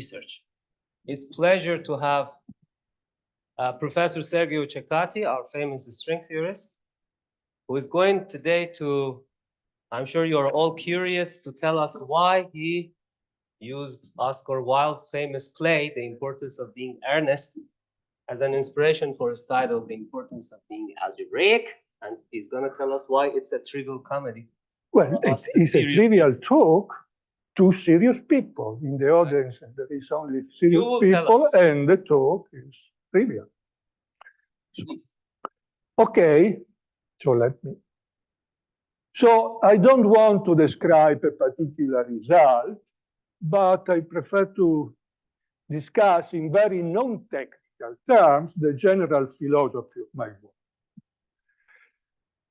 research. It's a pleasure to have Professor Sergio Cecotti, our famous string theorist, who is going today to, I'm sure you're all curious, to tell us why he used Oscar Wilde's famous play, The Importance of Being Earnest, as an inspiration for his title, The Importance of Being Algebraic. And he's going to tell us why it's a trivial comedy. Well, it is a trivial talk to serious people in the audience, and there is only serious people, and the talk is trivial. Okay, so let me. So I don't want to describe a particular result, but I prefer to discuss in very non-technical terms the general philosophy of my work,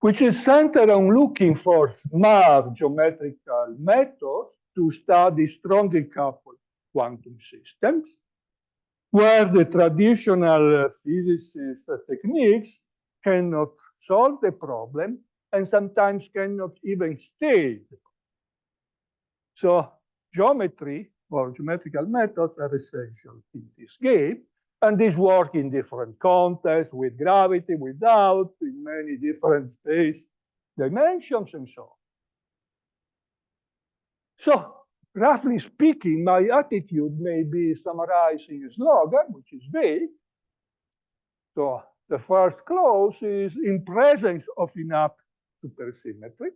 which is centered on looking for smart geometrical methods to study strongly coupled quantum systems, where the traditional physicist techniques cannot solve the problem and sometimes cannot even state the problem. So geometry or geometrical methods are essential in this game, and these work in different contexts, with gravity, without, in many different space dimensions, and so on. So, roughly speaking, my attitude may be summarized in a slogan, which is vague. So, the first clause is, in presence of enough supersymmetry,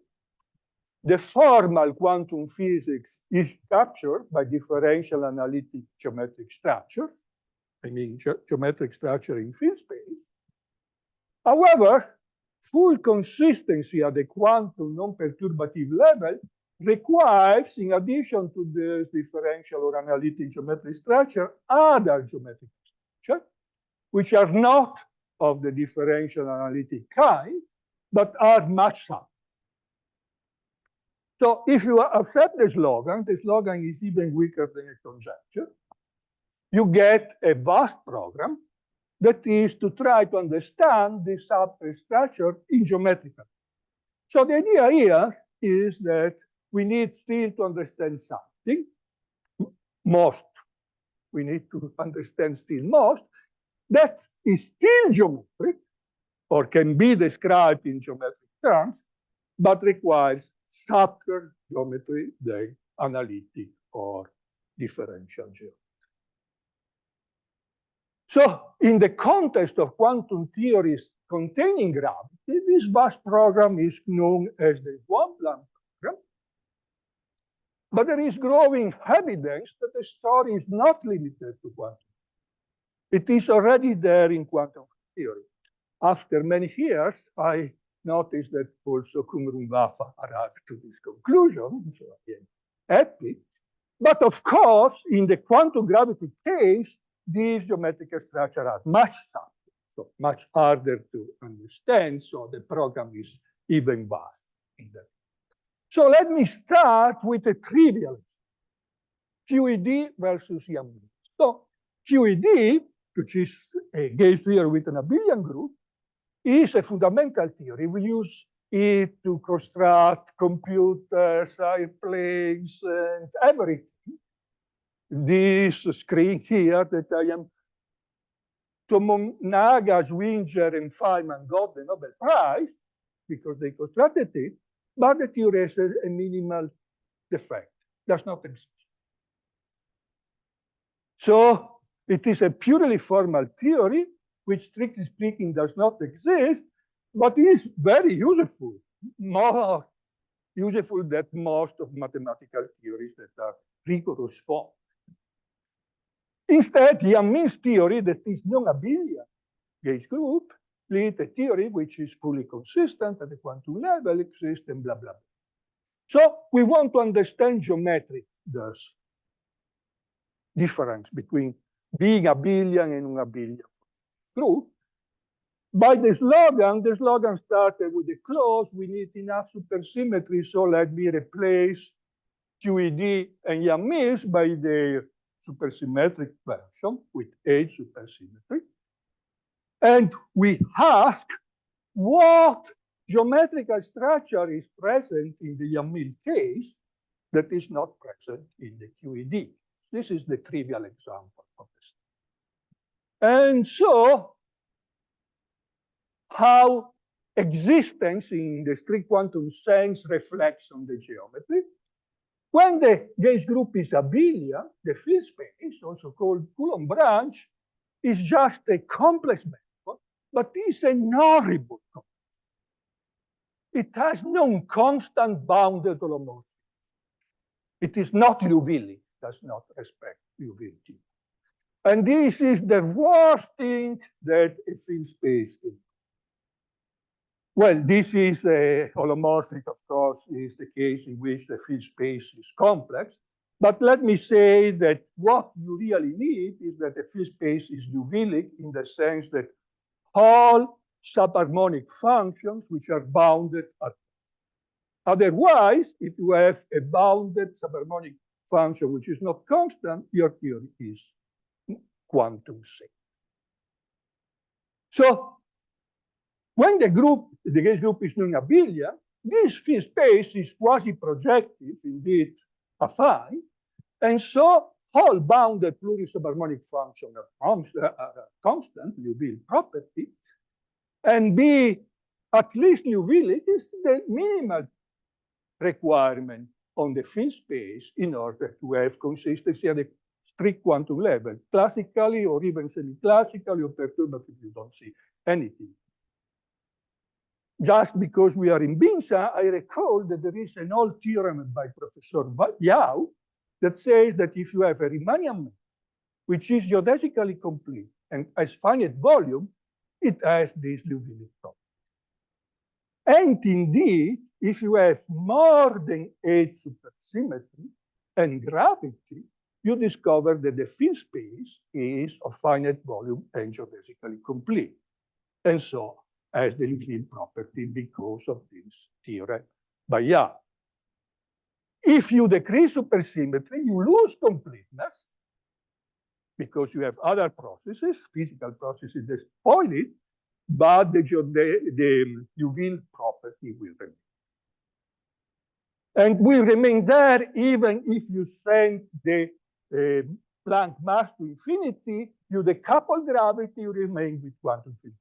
the formal quantum physics is captured by differential analytic geometric structure. I mean, geometric structure in field space. However, full consistency at the quantum non-perturbative level requires, in addition to this differential or analytic geometric structure, other geometric structures, which are not of the differential analytic kind, but are much subtle. So if you accept the slogan is even weaker than a conjecture. You get a vast program that is to try to understand the substructure in geometrical. So the idea here is that we need still to understand something, most. We need to understand still most, that is still geometric, or can be described in geometric terms, but requires subtler geometry than analytic or differential geometry. So in the context of quantum theories containing gravity, this vast program is known as the one-Planck program. But there is growing evidence that the story is not limited to quantum. It is already there in quantum theory. After many years, I noticed that also Kumru-Vafa arrived to this conclusion, so I am happy. But of course, in the quantum gravity case, these geometric structures are much subtle, so much harder to understand, so the program is even vast in that. So let me start with a trivial QED versus Yang. So QED, which is a gauge theory with an abelian group, is a fundamental theory. We use it to construct computers, airplanes, and everything. This screen here that I am, Tomonaga, Schwinger, and Feynman got the Nobel Prize because they constructed it, but the theory has a minimal defect, does not exist. So it is a purely formal theory, which strictly speaking does not exist, but is very useful, more useful than most of mathematical theories that are rigorous form. Instead, Yang-Mills theory, that is non-abelian gauge group, leads a theory which is fully consistent at the quantum level, exists, and blah, blah, blah. So we want to understand geometry, thus difference between being abelian and non-abelian group. By the slogan started with the clause, we need enough supersymmetry, so let me replace QED and Yang-Mills by their supersymmetric version with H supersymmetry. And we ask what geometrical structure is present in the Yang-Mills case that is not present in the QED. This is the trivial example of this. And so, how existence in the strict quantum sense reflects on the geometry. When the gauge group is abelian, the field space, also called Coulomb branch, is just a complex manifold, but is an horrible complex. It has non-constant bounded holomorphism. It is not Liouville, does not respect Liouville. And this is the worst thing that a field space is. Well, this is a holomorphic, of course, is the case in which the field space is complex. But let me say that what you really need is that the field space is Liouville in the sense that all subharmonic functions which are bounded at. Otherwise, if you have a bounded subharmonic function which is not constant, your theory is quantum safe. So when the gauge group is non-abelian, this field space is quasi-projective, indeed affine, and so all bounded plurisubharmonic functions are constant, Liouville property, and B, at least Liouville is the minimal requirement on the field space in order to have consistency at the strict quantum level. Classically or even semi-classically or perturbative, you don't see anything. Just because we are in Binsa, I recall that there is an old theorem by Professor Yao that says that if you have a Riemannian map, which is geodesically complete and has finite volume, it has this Liouville property. And indeed, if you have more than 8 supersymmetry and gravity, you discover that the field space is of finite volume and geodesically complete. And so has the Liouville property because of this theorem by Yao. If you decrease supersymmetry, you lose completeness because you have other processes, physical processes that spoil it, but the Liouville property will remain. And will remain there even if you send the Planck mass to infinity, you decouple gravity, you remain with quantum physics.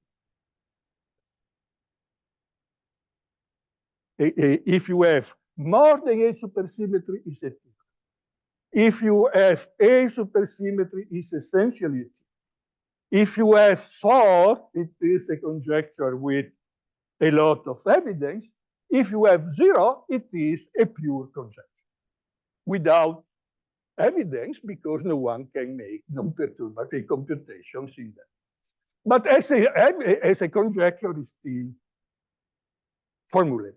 If you have more than A supersymmetry, it's a T. If you have A supersymmetry, it's essentially a T. If you have 4, it is a conjecture with a lot of evidence. If you have 0, it is a pure conjecture without evidence because no one can make non-perturbative computations in that. But as a conjecture, is still formulated.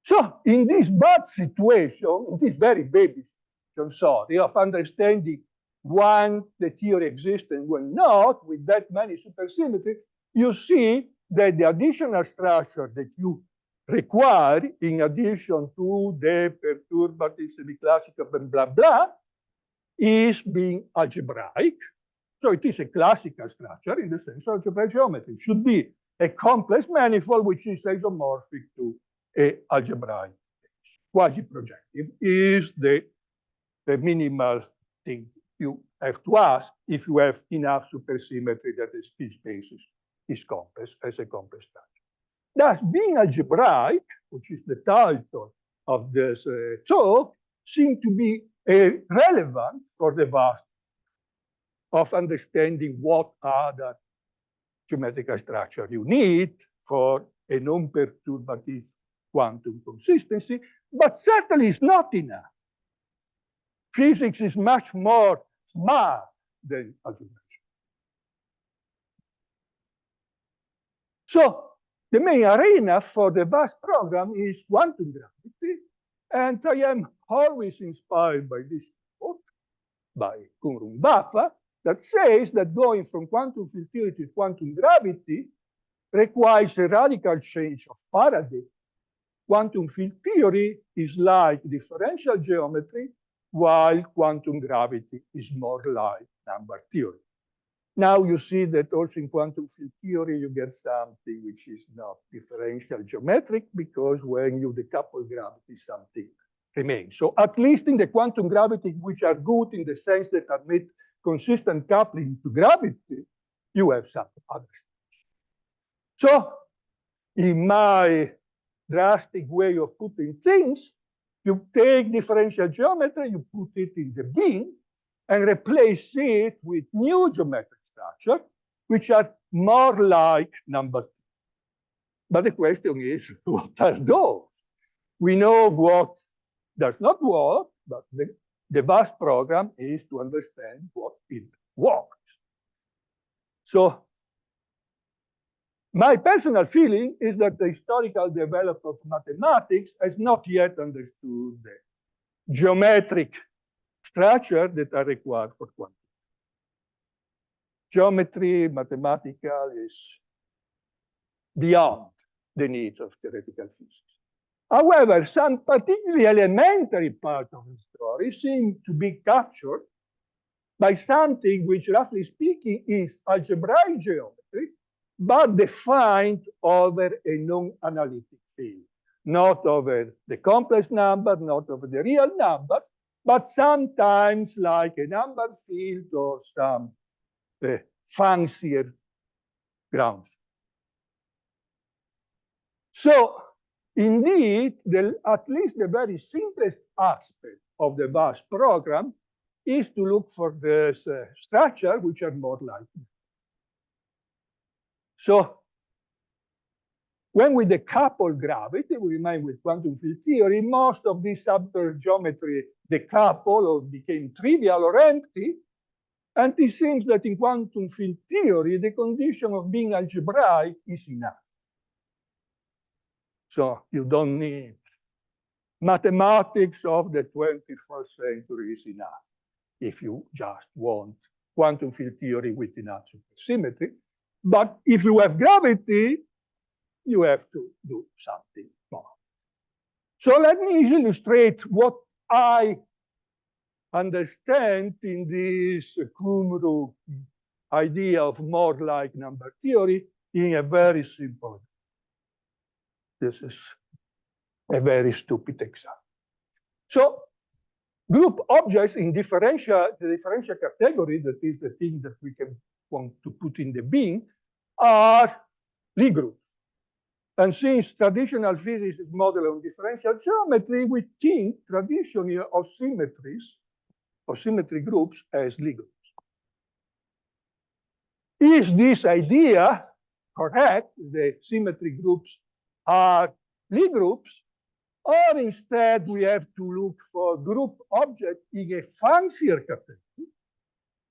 So in this bad situation, in this very baby situation, sorry, of understanding when the theory exists and when not, with that many supersymmetry, you see that the additional structure that you require in addition to the perturbative, semi-classical, blah, blah, is being algebraic. So it is a classical structure in the sense of algebraic geometry. It should be a complex manifold which is isomorphic to a algebraic. Quasi-projective is the minimal thing you have to ask if you have enough supersymmetry that the field space is complex as a complex structure. Thus, being algebraic, which is the title of this talk, seems to be relevant for the vast of understanding what other geometrical structure you need for a non-perturbative quantum consistency, but certainly it's not enough. Physics is much more smart than algebra. So the main arena for the vast program is quantum gravity, and I am always inspired by this book by Kunrun Baffa that says that going from quantum field theory to quantum gravity requires a radical change of paradigm. Quantum field theory is like differential geometry, while quantum gravity is more like number theory. Now you see that also in quantum field theory, you get something which is not differential geometric, because when you decouple gravity, something remains. So at least in the quantum gravity, which are good in the sense that admit consistent coupling to gravity, you have some other stuff. So in my drastic way of putting things, you take differential geometry, you put it in the bin, and replace it with new geometric structure, which are more like number two. But the question is, what are those? We know what does not work, but the vast program is to understand what it works. So my personal feeling is that the historical development of mathematics has not yet understood the geometric structure that are required for quantum. Geometry, mathematical is beyond the needs of theoretical physics. However, some particularly elementary part of the story seem to be captured by something which, roughly speaking, is algebraic geometry, but defined over a non-analytic field, not over the complex number, not over the real number, but sometimes like a number field or some fancier grounds. So indeed, at least the very simplest aspect of the vast program is to look for this structure which are more likely. So when we decouple gravity, we remain with quantum field theory, most of this subtle geometry decouple or became trivial or empty. And it seems that in quantum field theory, the condition of being algebraic is enough. So you don't need mathematics of the 21st century is enough if you just want quantum field theory with enough supersymmetry. But if you have gravity, you have to do something more. So let me illustrate what I understand in this Kumru idea of more like number theory in a very simple way. This is a very stupid example. So group objects in the differential category, that is the thing that we can want to put in the bin, are Lie groups. And since traditional physics is modeled on differential geometry, we think traditionally of symmetry groups as Lie groups. Is this idea correct? The symmetry groups are Lie groups, or instead we have to look for group object in a fancier category,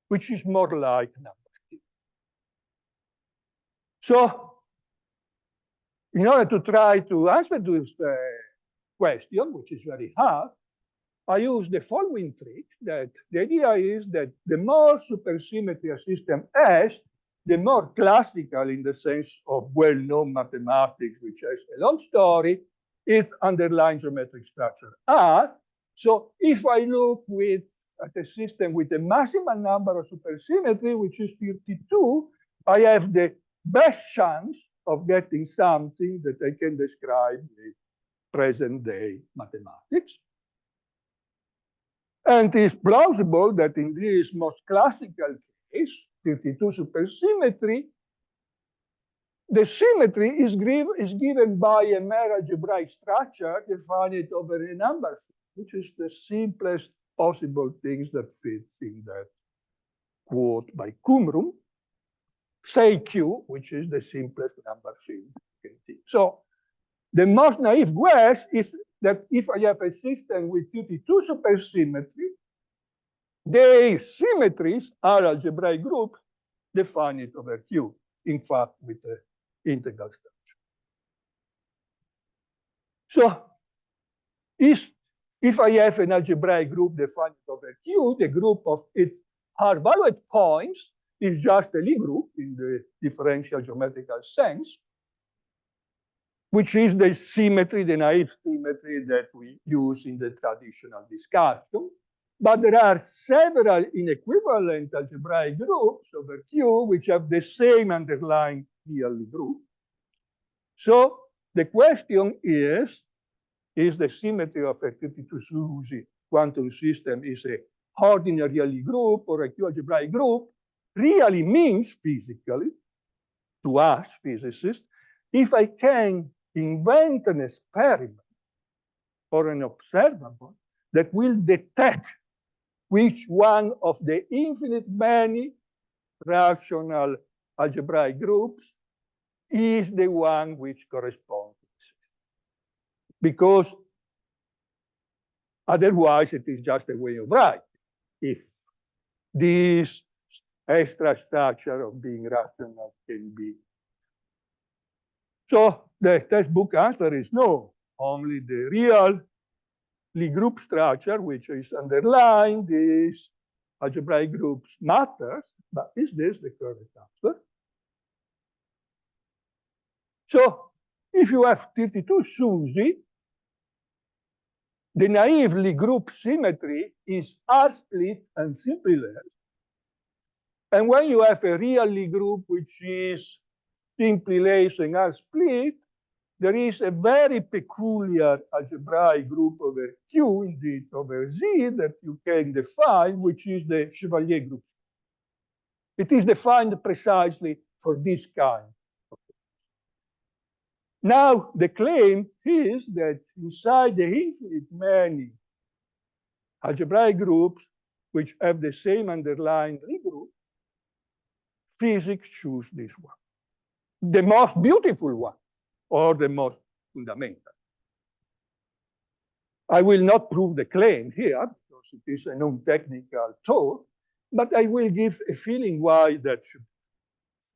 which is more like number theory. So in order to try to answer this question, which is very hard, I use the following trick, that the idea is that the more supersymmetry a system has, the more classical in the sense of well-known mathematics, which has a long story, its underlying geometric structure are. So if I look at a system with a maximum number of supersymmetry, which is 32, I have the best chance of getting something that I can describe with present-day mathematics. And it's plausible that in this most classical case, 32 supersymmetry, the symmetry is given by a mere algebraic structure defined over a number, which is the simplest possible things that fits in that quote by Kumru. Say Q, which is the simplest number field. So the most naive guess is that if I have a system with 32 supersymmetry, the symmetries are algebraic groups defined over Q, in fact, with the integral structure. So if I have an algebraic group defined over Q, the group of its R-valued points is just a Lie group in the differential geometrical sense, which is the symmetry, the naive symmetry that we use in the traditional discussion. But there are several inequivalent algebraic groups over Q which have the same underlying real group. So the question is, is the symmetry of a 32-SUSY quantum system is a ordinary Lie group or a Q-algebraic group, really means physically, to us physicists, if I can invent an experiment or an observable that will detect which one of the infinite many rational algebraic groups is the one which corresponds to the system. Because otherwise it is just a way of writing. If this extra structure of being rational can be. So the textbook answer is no, only the real Lie group structure, which is underlined, these algebraic groups matters, but is this the correct answer? So if you have 32-SUSY, the naive Lie group symmetry is R-split and simply less. And when you have a real Lie group, which is simply less and R-split, there is a very peculiar algebraic group over Q, indeed over Z, that you can define, which is the Chevalier group. It is defined precisely for this kind of thing. Now, the claim is that inside the infinite many algebraic groups, which have the same underlying Lie group, physics choose this one, the most beautiful one, or the most fundamental. I will not prove the claim here, because it is a non-technical talk, but I will give a feeling why that should.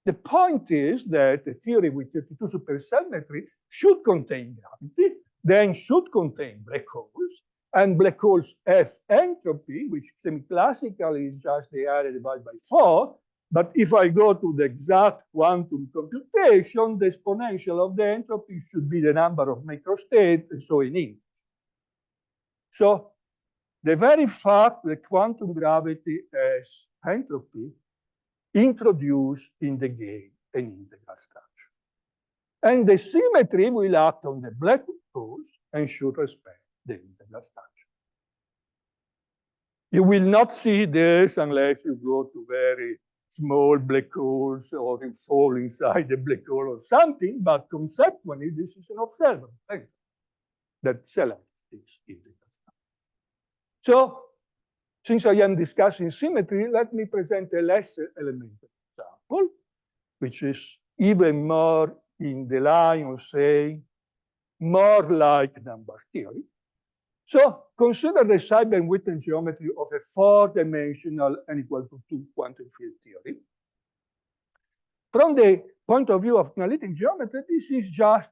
The point is that a theory with 32 supersymmetry should contain gravity, then should contain black holes, and black holes have entropy, which semi-classically is just the area divided by 4. But if I go to the exact quantum computation, the exponential of the entropy should be the number of microstates, and so in integers. So the very fact that quantum gravity has entropy introduced in the game an integral structure. And the symmetry will act on the black holes and should respect the integral structure. You will not see this unless you go to very small black holes or you fall inside a black hole or something, but conceptually, this is an observable thing that selects this integral structure. So, since I am discussing symmetry, let me present a less elementary example, which is even more in the line of saying more like number theory. So consider the Seiberg-Witten geometry of a 4-dimensional n equal to 2 quantum field theory. From the point of view of analytic geometry, this is just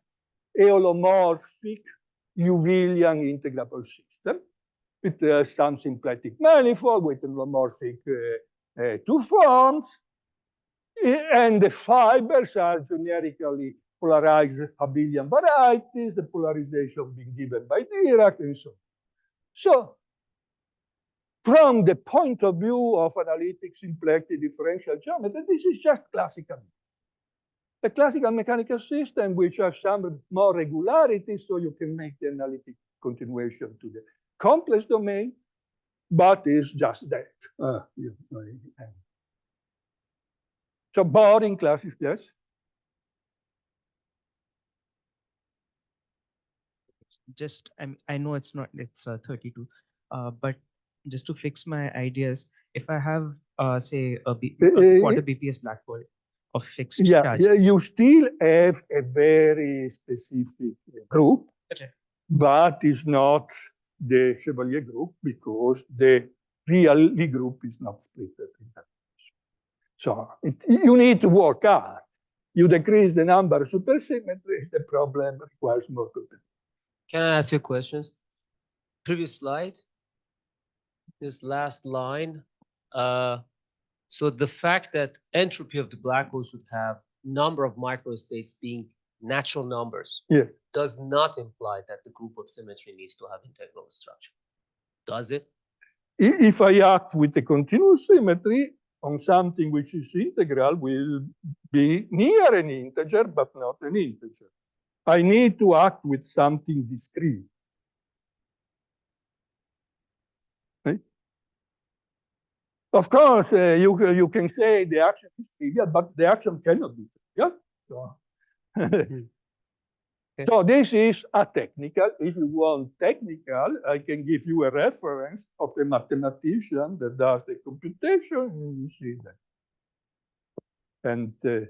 a holomorphic Liouvillean integrable system. It has some symplectic manifold with holomorphic two forms. And the fibers are generically polarized abelian varieties, the polarization being given by Dirac, and so on. So, from the point of view of analytic symplectic differential geometry, this is just classical. A classical mechanical system which has some more regularity, so you can make the analytic continuation to the complex domain, but it's just that. So boring classic, yes? Just, I know it's 32, but just to fix my ideas, if I have, say, a quarter BPS black hole of fixed charges. Yeah, you still have a very specific group, okay, but it's not the Chevalier group because the real Lie group is not split in that. So you need to work hard. You decrease the number of supersymmetries, the problem requires more computation. Can I ask you questions? Previous slide, this last line. So the fact that entropy of the black hole should have number of microstates being natural numbers does not imply that the group of symmetry needs to have integral structure. Does it? If I act with a continuous symmetry on something which is integral, will be near an integer, but not an integer. I need to act with something discrete. Of course, you can say the action is trivial, but the action cannot be trivial. So, so this is a technical. If you want technical, I can give you a reference of a mathematician that does the computation, and you see that. And the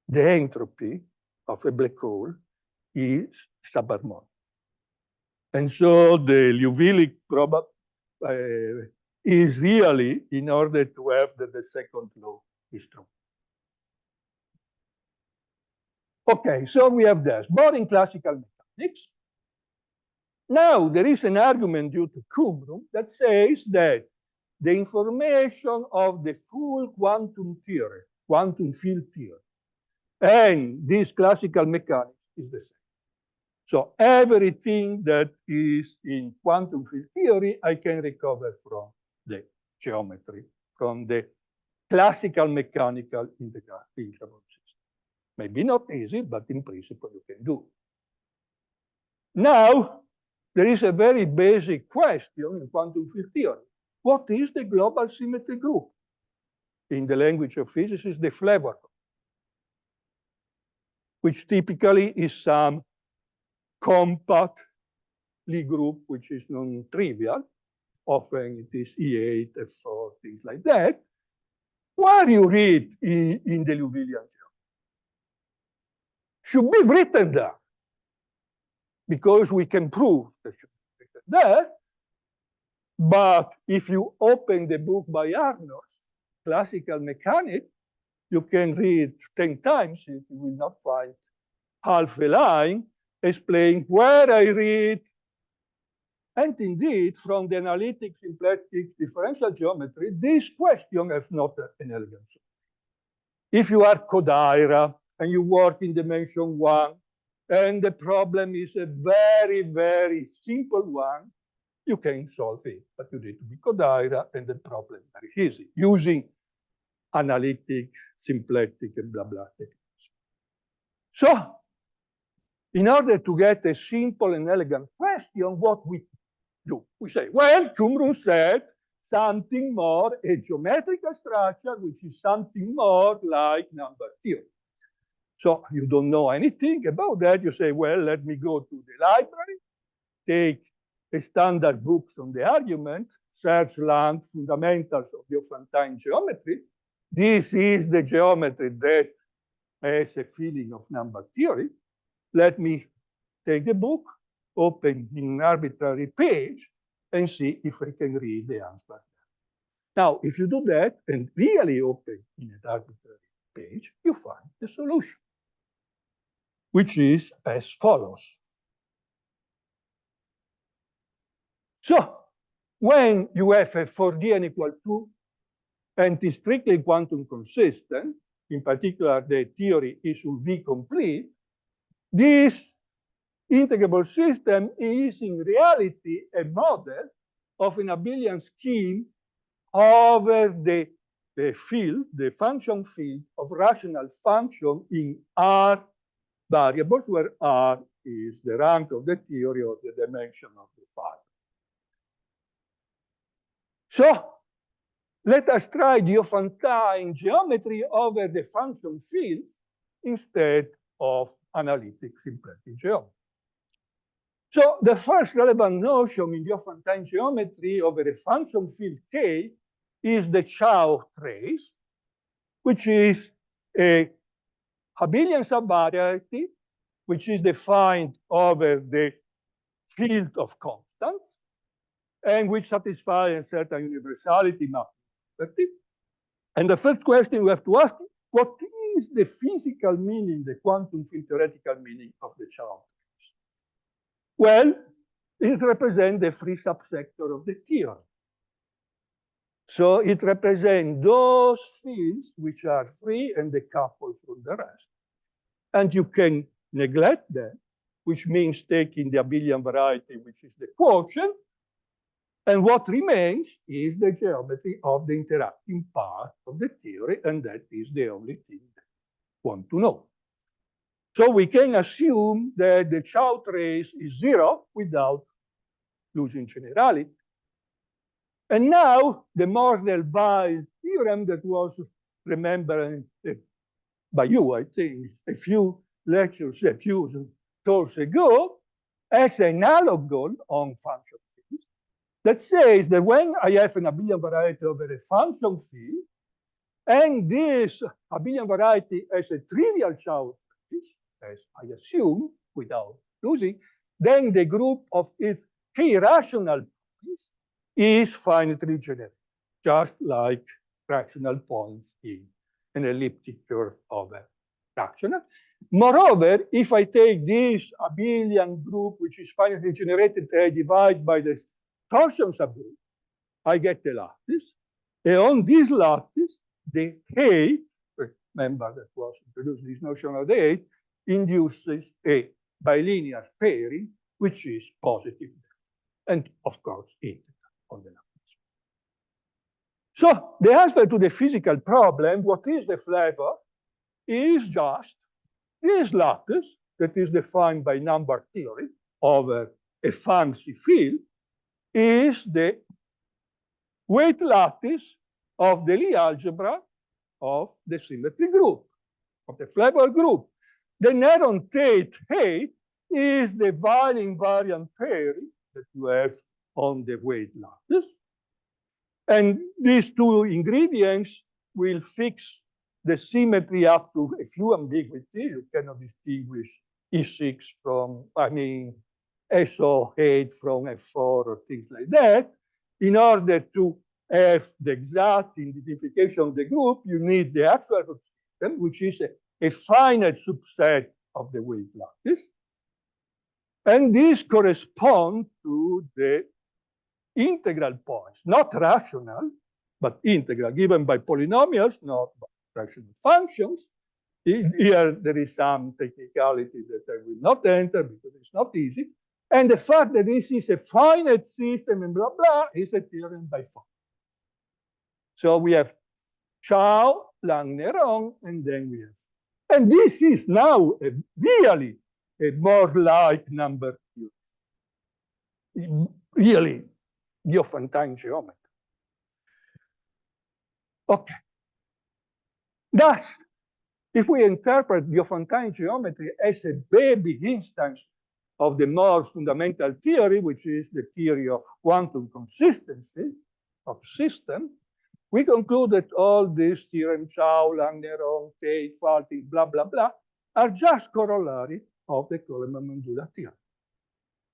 entropy of a black hole is subharmonic. And so the Liouville problem is really in order to have that the second law is true. Okay, so we have this, but in classical mechanics. Now, there is an argument due to Kumrum that says that the information of the full quantum theory, quantum field theory, and this classical mechanics is the same. So everything that is in quantum field theory, I can recover from the geometry, from the classical mechanical integrable system. Maybe not easy, but in principle you can do. Now, there is a very basic question in quantum field theory. What is the global symmetry group? In the language of physicists, the flavor, which typically is some compact Lie group, which is non-trivial. Often it is E8, F4, things like that. Where you read in the Liouvillean geometry should be written there, because we can prove that should be written there. But if you open the book by Arnold, Classical Mechanics, you can read 10 times, you will not find half a line explaining where I read. And indeed, from the analytic symplectic differential geometry, this question has not an elegant solution. If you are Kodaira and you work in dimension 1, and the problem is a very, very simple one, you can solve it. But you need to be Kodaira, and the problem is very easy, using analytic, symplectic, and blah, blah techniques. So, in order to get a simple and elegant question, what we do? We say, well, Kumrum said something more, a geometrical structure, which is something more like number theory. So you don't know anything about that. You say, well, let me go to the library, take a standard books on the argument, search Lang, Fundamentals of Diophantine Geometry. This is the geometry that has a feeling of number theory. Let me take the book, open in an arbitrary page, and see if I can read the answer. Now, if you do that and really open in an arbitrary page, you find the solution, which is as follows. So, when you have a for d n equal 2 and is strictly quantum consistent, in particular the theory is V complete, this integrable system is in reality a model of an abelian scheme over the field, the function field of rational function in R variables, where R is the rank of the theory or the dimension of the phi. So let us try Diophantine geometry over the function fields instead of analytic symplectic geometry. So the first relevant notion in Diophantine geometry over a function field K is the Chow trace, which is a abelian subvariety, which is defined over the field of constants, and which satisfies a certain universality mapping. And the first question we have to ask, what is the physical meaning, the quantum field theoretical meaning of the Chow trace? Well, it represents the free subsector of the theory. So it represents those fields which are free and decoupled from the rest. And you can neglect them, which means taking the abelian variety, which is the quotient. And what remains is the geometry of the interacting part of the theory, and that is the only thing that we want to know. So we can assume that the Chow trace is 0 without losing generality. And now the Mordell-Weil theorem that was remembered by you, I think, a few lectures, a few talks ago, has an analog goal on function fields that says that when I have an abelian variety over a function field, and this abelian variety has a trivial Chow trace, as I assume, without losing, then the group of its k-rational points is finitely generated, just like rational points in an elliptic curve over rational. Moreover, if I take this abelian group, which is finitely generated, and I divide by the torsion subgroup, I get a lattice. And on this lattice, the height, remember that was introduced this notion of the height, induces a bilinear pairing, which is positive. And of course, integral on the lattice. So the answer to the physical problem, what is the flavor, is just this lattice that is defined by number theory over a fancy field is the weight lattice of the Lie algebra of the symmetry group, of the flavor group. The Néron-Tate height is the Weil invariant pairing that you have on the weight lattice. And these two ingredients will fix the symmetry up to a few ambiguities. You cannot distinguish E6 from, SO8 from F4 or things like that. In order to have the exact identification of the group, you need the actual system, which is a finite subset of the weight lattice. And these correspond to the integral points, not rational, but integral, given by polynomials, not by rational functions. Here, there is some technicality that I will not enter because it's not easy. And the fact that this is a finite system and blah, blah, is a theorem by form. So we have Chow, Lang-Néron, and then we have. And this is now really a more like number theory. Really, Diophantine geometry. Okay. Thus, if we interpret Diophantine geometry as a baby instance of the more fundamental theory, which is the theory of quantum consistency of system, we conclude that all these theorems, Chow, Lang-Néron, Tate, Falty, blah, blah, blah, are just corollary of the Coleman-Mandula theorem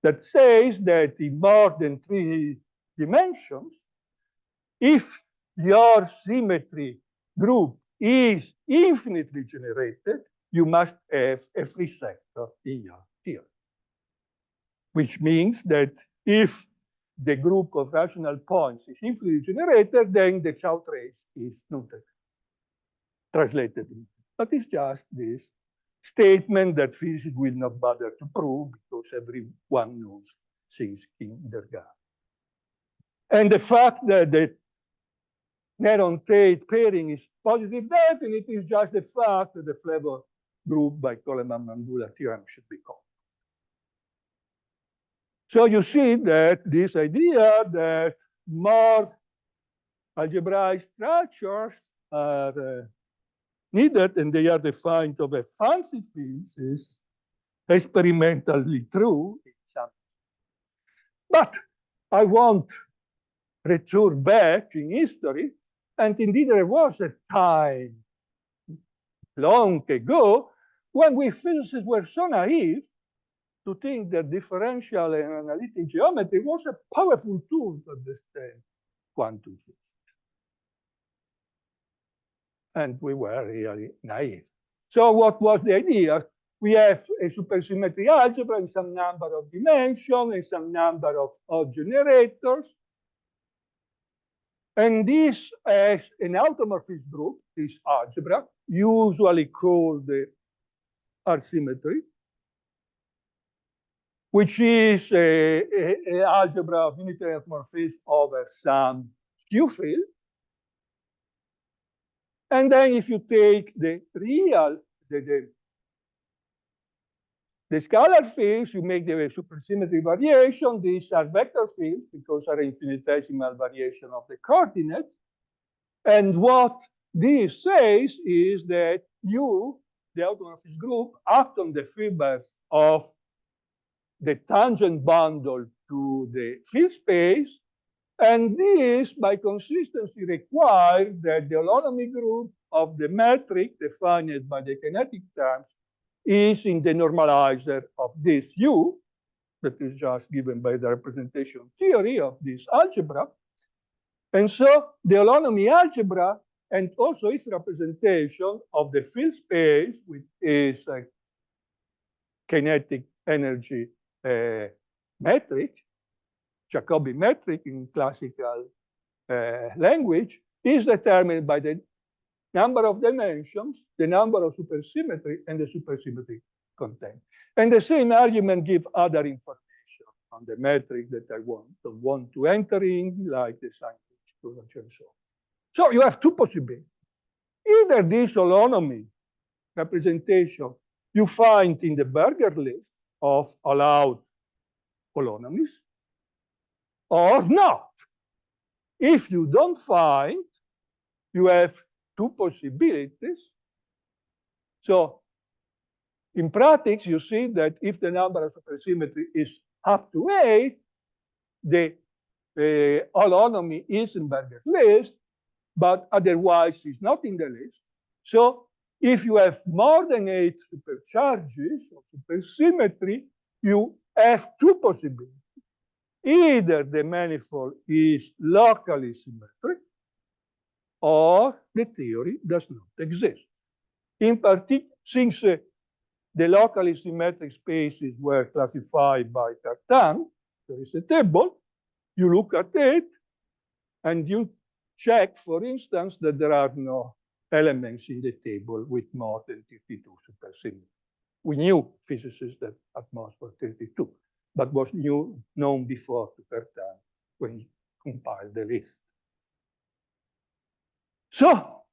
that says that in more than 3 dimensions, if your symmetry group is infinitely generated, you must have a free sector in your theory. Which means that if the group of rational points is infinitely generated, then the Chow trace is noted, translated. But it's just this statement that physics will not bother to prove because everyone knows things in kindergarten. And the fact that the Néron-Tate pairing is positive definite is just the fact that the flavor group by Coleman-Mandula theorem should be called. So you see that this idea that more algebraic structures are needed and they are defined over fancy fields is experimentally true in some. But I won't return back in history, and indeed there was a time long ago when we physicists were so naive to think that differential and analytic geometry was a powerful tool to understand quantum physics. And we were really naive. So what was the idea? We have a supersymmetry algebra in some number of dimensions and some number of odd generators. And this has an automorphism group, this algebra, usually called the R symmetry, which is an algebra of unitary automorphism over some Q field. And then if you take the real, the The scalar fields, you make the supersymmetry variation. These are vector fields because are infinitesimal variation of the coordinates. And what this says is that you, the automorphic group, act on the fibers of the tangent bundle to the field space. And this, by consistency, requires that the holonomy group of the metric defined by the kinetic terms is in the normalizer of this U, that is just given by the representation theory of this algebra. And so the holonomy algebra and also its representation of the field space, which is a kinetic energy metric, Jacobi metric in classical language, is determined by the number of dimensions, the number of supersymmetry, and the supersymmetry content. And the same argument gives other information on the metric that I don't want to enter in, like the sign curvature and so on. So you have two possibilities. Either this holonomy representation you find in the Berger list of allowed holonomies, or not. If you don't find, you have two possibilities. So in practice, you see that if the number of supersymmetry is up to 8, the holonomy is in Berger list, but otherwise it's not in the list. So if you have more than 8 supercharges of supersymmetry, you have two possibilities. Either the manifold is locally symmetric, or the theory does not exist. In particular, since the locally symmetric spaces were classified by Tartan, there is a table, you look at it, and you check, for instance, that there are no elements in the table with more than 32 supersymmetry. We knew, physicists, that at most for 32, but was known before to Tartan when he compiled the list. So,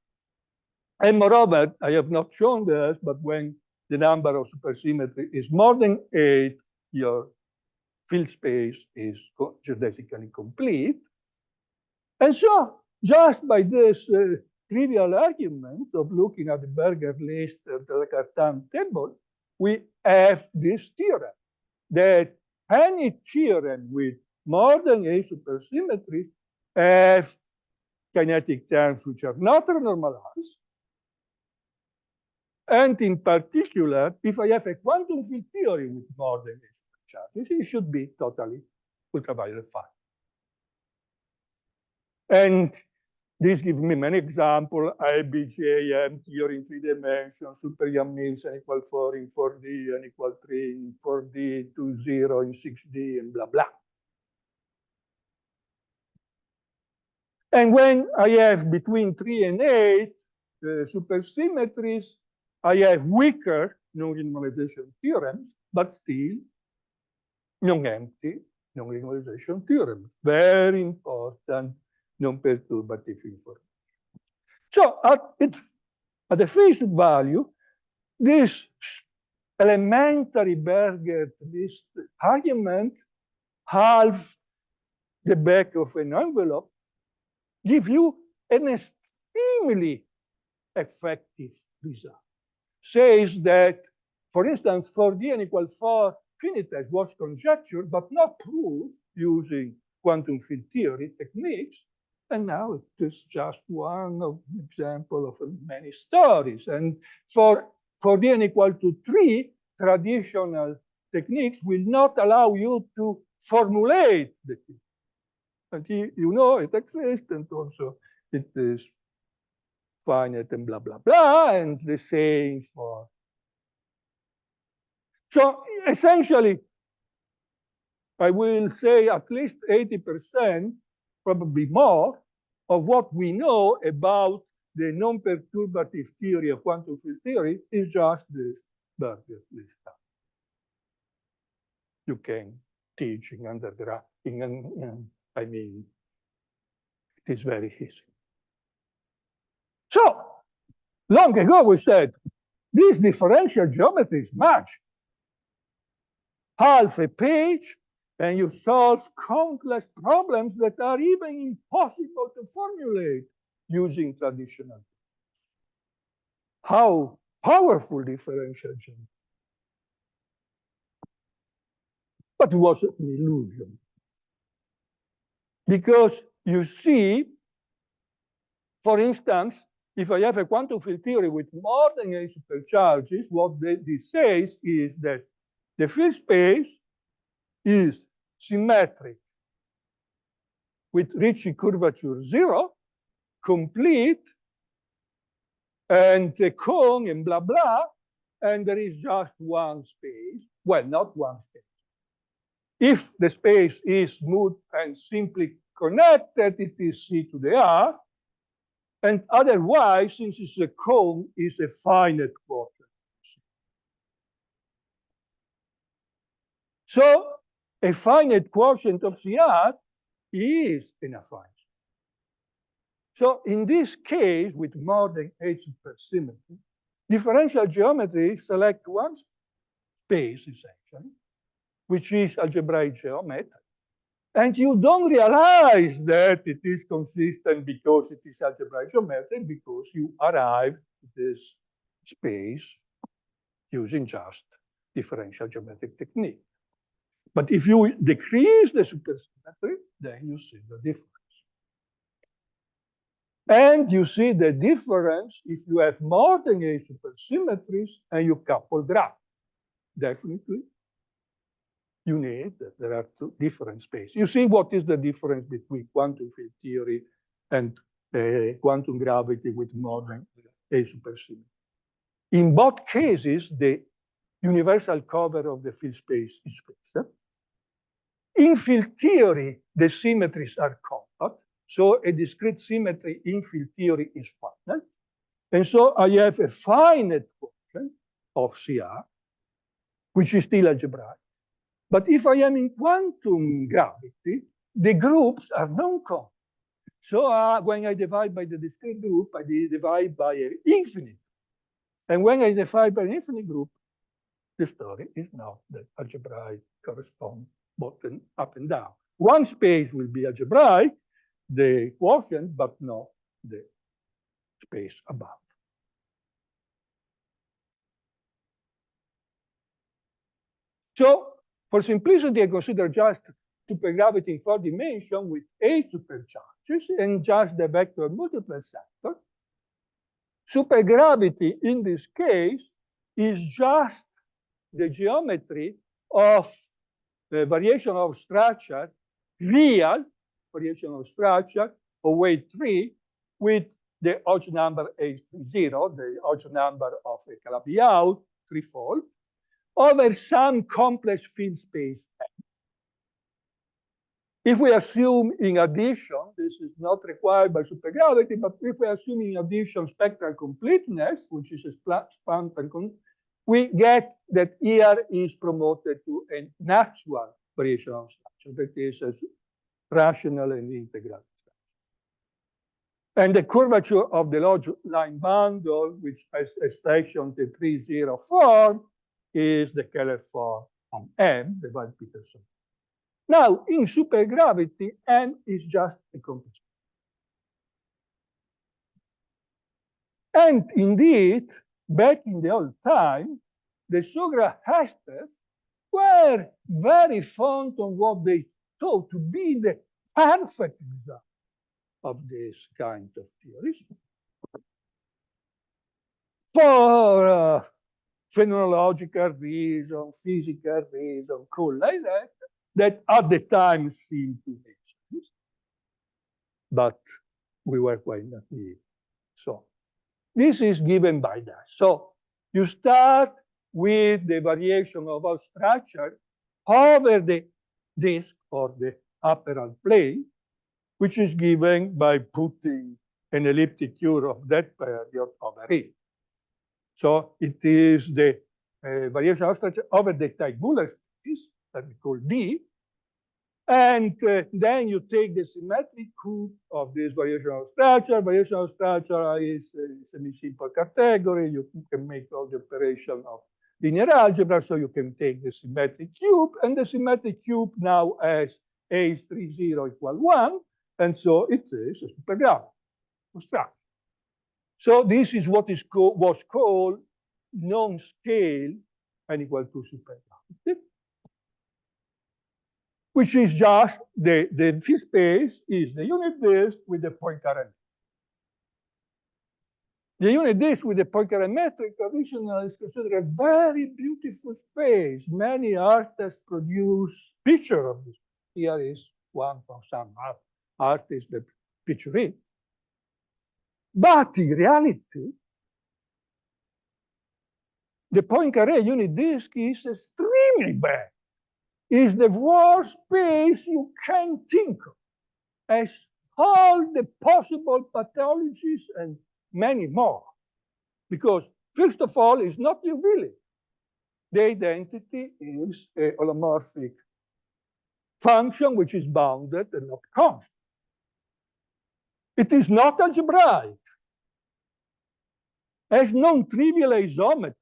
and moreover, I have not shown this, but when the number of supersymmetry is more than 8, your field space is geodesically complete. And so, just by this trivial argument of looking at the Berger list of the Tartan table, we have this theorem that any theorem with more than 8 supersymmetry have kinetic terms which are not renormalized. And in particular, if I have a quantum field theory with more than 8 supercharges, it should be totally ultraviolet fine. And this gives me many examples: IBJM theory in 3 dimensions, super Yang-Mills n equal 4 in 4D, n equal 3 in 4D, 2, 0 in 6D, and blah, blah. And when I have between 3 and 8 supersymmetries, I have weaker non-renormalization theorems, but still non-empty non-renormalization theorems. Very important non-perturbative information. So at the face value, this elementary Berger list argument, half the back of an envelope, give you an extremely effective result. Says that, for instance, 4D n equal 4 finitesse was conjectured, but not proved using quantum field theory techniques. And now it is just one example of many stories. And for D n equal to 3, traditional techniques will not allow you to formulate the theory. And you know it exists, and also it is finite and blah, blah, blah, and the same for. So essentially, I will say at least 80%, probably more, of what we know about the non-perturbative theory of quantum field theory is just this Berger list. You can teach in undergrad, I mean, it is very easy. So, long ago we said, this differential geometry is magic. half a page, and you solve countless problems that are even impossible to formulate using traditional. How powerful differential geometry. But it was an illusion. Because you see, for instance, if I have a quantum field theory with more than a supercharges, what this says is that the field space is symmetric with Ricci curvature 0, complete, and the cone and blah, blah, and there is just one space. Well, not one space. If the space is smooth and simply connected, it is C to the R. And otherwise, since it's a cone, is a finite quotient. So a finite quotient of CR is an affine. So in this case, with more than H supersymmetry, differential geometry select one space, essentially, which is algebraic geometry. And you don't realize that it is consistent because it is algebraic geometry, because you arrive at this space using just differential geometric technique. But if you decrease the supersymmetry, then you see the difference. And you see the difference if you have more than a supersymmetries and you couple graphs. Definitely, you need that there are two different spaces. You see what is the difference between quantum field theory and quantum gravity with more than a supersymmetry. In both cases, the universal cover of the field space is fixed. In field theory, the symmetries are compact. So a discrete symmetry in field theory is finite. And so I have a finite quotient of CR, which is still algebraic. But if I am in quantum gravity, the groups are non-compact. So when I divide by the discrete group, I divide by an infinite. And when I divide by an infinite group, the story is now that algebraic corresponds bottom up and down. One space will be algebraic, the quotient, but not the space above. So for simplicity, I consider just supergravity in 4 dimensions with 8 supercharges and just the vector multiplex sector. Supergravity in this case is just the geometry of the variation of structure, real variation of structure of weight 3 with the Hodge number H30, the Hodge number of a Calabi-Yau, threefold, over some complex field space. If we assume in addition, this is not required by supergravity, but if we assume in addition spectral completeness, which is a span, we get that here is promoted to an actual variation of structure that is a rational and integral structure. And the curvature of the Lodge line bundle, which has a station the 3-0 form, is the Keller form on M, the Wald-Peterson. Now, in supergravity, M is just a complex. And indeed, back in the old time, the Sugra-Hesters were very fond of what they thought to be the perfect example of this kind of theories. For phenomenological reason, physical reason, cool like that at the time seemed to make sense. But we were quite naive. So this is given by that. So you start with the variation of our structure over the disk or the apparent plane, which is given by putting an elliptic curve of that period over it. So it is the variation of structure over the Teichmuller space that we call D. And then you take the symmetric cube of this variation of structure. Variation of structure is a semi-simple category. You can make all the operation of linear algebra, so you can take the symmetric cube, and the symmetric cube now has A30 equal 1, and so it is a supergravity structure. So this is what was called non-scale n equal to supergravity, which is just the space is the unit disk with the Poincare. The unit disk with the Poincare metric traditionally is considered a very beautiful space. Many artists produce picture of this. Here is one from some artist that picture it. But in reality, the Poincare unit disk is extremely bad. It's the worst space you can think of, as all the possible pathologies and many more. Because, first of all, it's not revealing. The identity is a holomorphic function which is bounded and not constant. It is not algebraic. Has non-trivial isometry.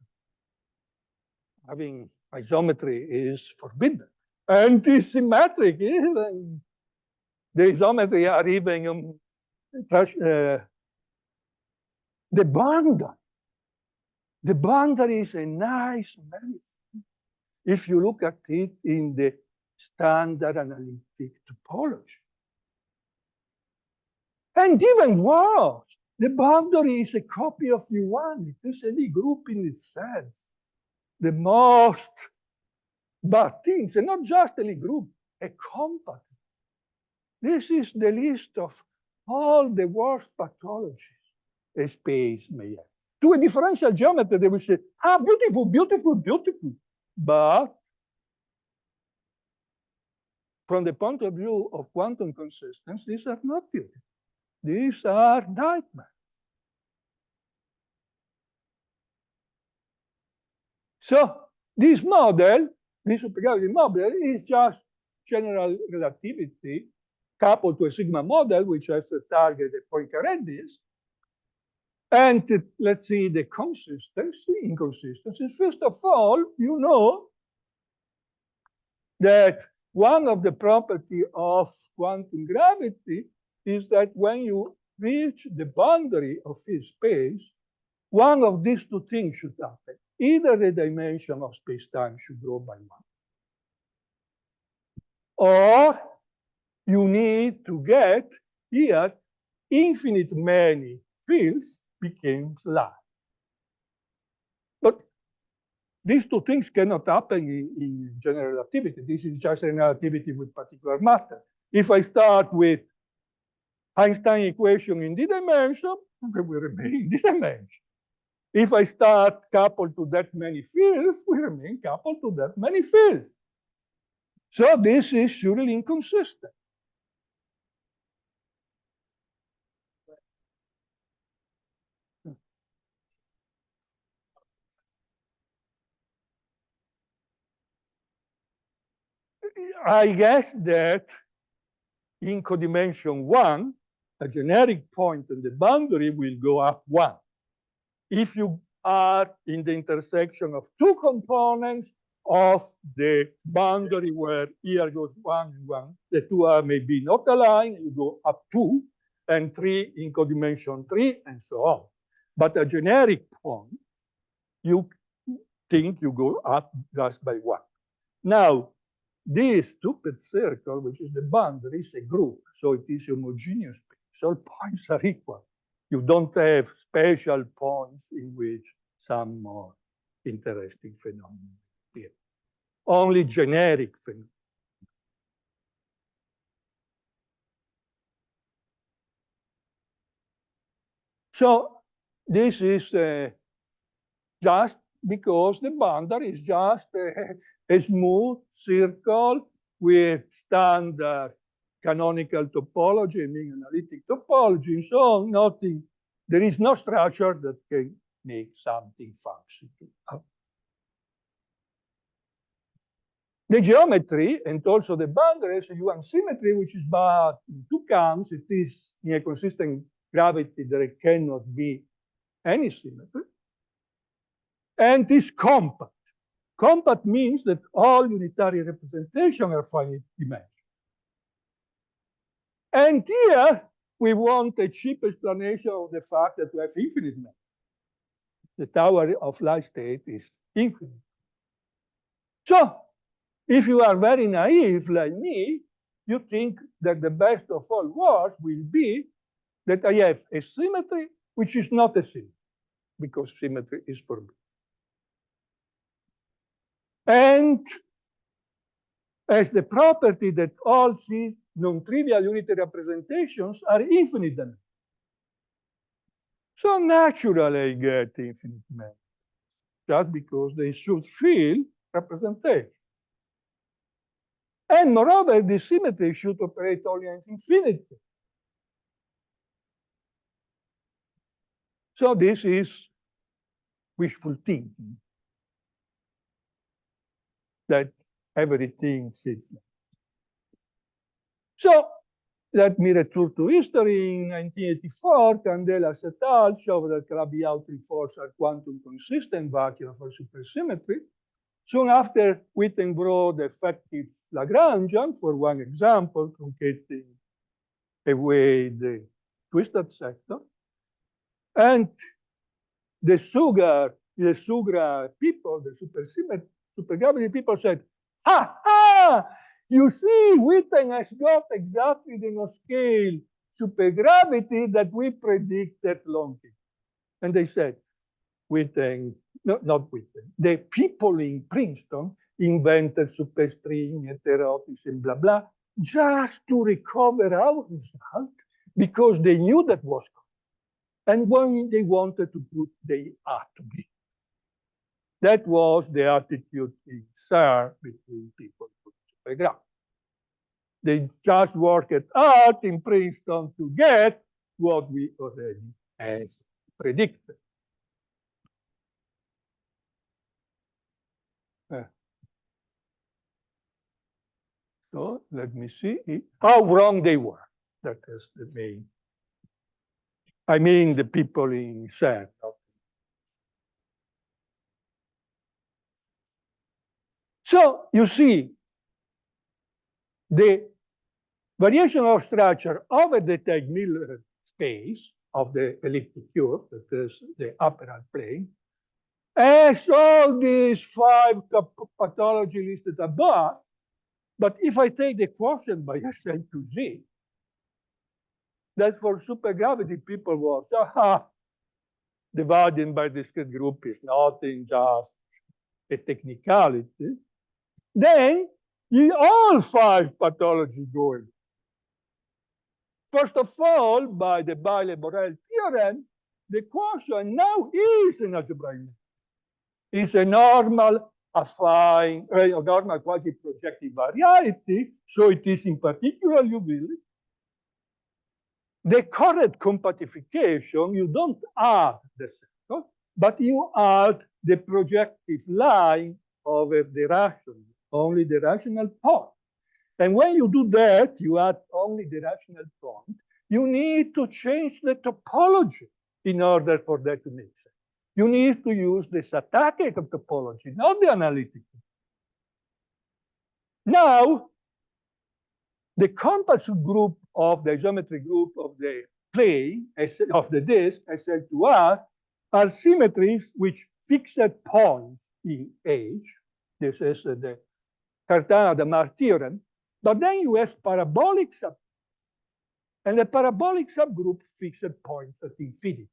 Having isometry is forbidden. Anti-symmetric, even the isometry are even the boundary. The boundary is a nice manifold if you look at it in the standard analytic topology. And even worse, the boundary is a copy of U1. It is any group in itself. The most bad things, and not just a group, a compact. This is the list of all the worst pathologies a space may have. To a differential geometry, they will say, ah, beautiful, beautiful, beautiful. But from the point of view of quantum consistence, these are not beautiful. These are nightmares. So this model, this supergravity model, is just general relativity coupled to a sigma model, which has a target at Poincare disk. And let's see the consistency, inconsistencies. First of all, you know that one of the properties of quantum gravity is that when you reach the boundary of this space, one of these two things should happen. Either the dimension of space-time should grow by 1, or you need to get here infinite many fields became large. But these two things cannot happen in general relativity. This is just a relativity with particular matter. If I start with Einstein equation in d dimension, they will remain in d dimension. If I start coupled to that many fields, we remain coupled to that many fields. So this is surely inconsistent. I guess that in codimension 1, a generic point in the boundary will go up 1. If you are in the intersection of two components of the boundary where here goes 1 and 1, the two are maybe not aligned, you go up 2, and 3 in codimension 3, and so on. But a generic point, you think you go up just by 1. Now, this stupid circle, which is the boundary, is a group, so it is homogeneous space. All points are equal. You don't have special points in which some more interesting phenomena appear. Only generic phenomena. So this is just because the boundary is just a smooth circle with standard canonical topology, meaning analytic topology, and so on. Nothing, there is no structure that can make something function. The geometry and also the boundaries, you have symmetry, which is but in two counts. It is in a consistent gravity there cannot be any symmetry. And it's compact. Compact means that all unitary representations are finite dimensional. And here, we want a cheap explanation of the fact that we have infinite mass. The tower of light state is infinite. So, if you are very naive like me, you think that the best of all worlds will be that I have a symmetry which is not a symmetry, because symmetry is forbidden. And as the property that all these non-trivial unitary representations are infinite dimensional. So naturally I get infinite mass, just because they should fill representation. And moreover, the symmetry should operate only at infinity. So this is wishful thinking, that everything fits. So let me return to history. In 1984, Candelas et al. Showed that Rabi-Autry forces are quantum consistent vacuum for supersymmetry. Soon after, Witten the effective Lagrangian, for one example, truncating away the twisted sector. And the Sugar people, the supergravity people said, you see, Witten has got exactly the no-scale supergravity that we predicted long ago. And they said, Witten, no, not Witten, the people in Princeton invented superstring, heterotis, and blah, blah, just to recover our result because they knew that was correct. And when they wanted to put the atomy. That was the attitude in CERN between people who supergraph. They just worked hard in Princeton to get what we already have predicted. So let me see how wrong they were. That is the main. I mean the people in CERN. So you see, the variation of structure over the Teig-Miller space of the elliptic curve, that is the upper plane, has all these 5 pathology listed above. But if I take the quotient by SL to G, that for supergravity people was, dividing by discrete group is nothing, just a technicality. Then all 5 pathology go in. First of all, by the Bailey-Borel theorem, the quotient now is an algebraic. It's a normal affine, a normal quasi-projective variety, so it is in particular Liouville. The correct compactification, you don't add the sector, but you add the projective line over the rational, only the rational point. And when you do that, you add only the rational point. You need to change the topology in order for that to make sense. You need to use the static topology, not the analytical. Now, the compact group of the geometry group of the plane, of the disk, SL2R, are symmetries which fixed points in H. This is the Cartan-Adamar theorem. But then you have parabolic subgroup. And the parabolic subgroup fixed points at infinity.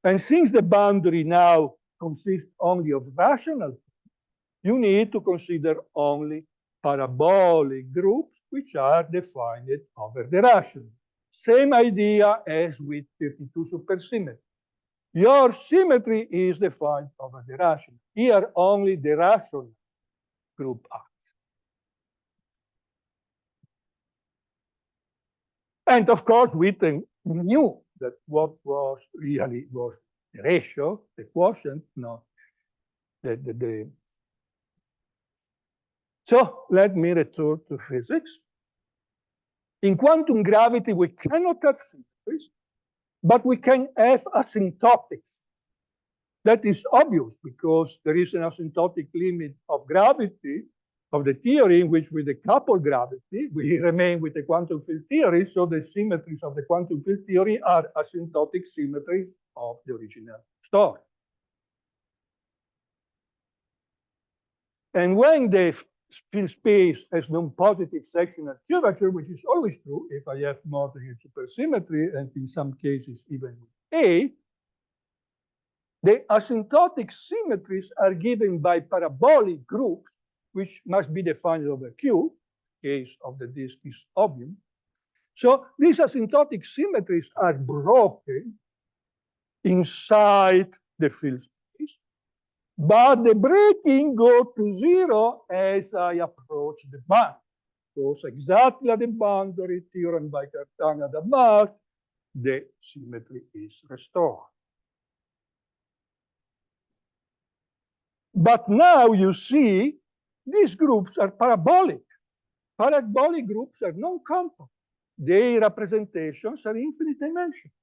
And since the boundary now consists only of rational, you need to consider only parabolic groups which are defined over the rational. Same idea as with 32 supersymmetry. Your symmetry is defined over the rational. Here only the rational group acts. And of course, Witten knew that what was really was the ratio, the quotient, not the. So let me return to physics. In quantum gravity, we cannot have symmetries, but we can have asymptotics. That is obvious because there is an asymptotic limit of gravity of the theory in which with the coupled gravity, we remain with the quantum field theory, so the symmetries of the quantum field theory are asymptotic symmetries of the original story. And when the field space has non-positive sectional curvature, which is always true if I have more than a supersymmetry, and in some cases even with A, the asymptotic symmetries are given by parabolic groups, which must be defined over Q. Case of the disk is obvious. So these asymptotic symmetries are broken inside the field space, but the breaking goes to zero as I approach the bound. Goes exactly at the boundary, theorem by Cartana-Damart, the symmetry is restored. But now you see these groups are parabolic. Parabolic groups are non-compact. Their representations are infinite dimensional.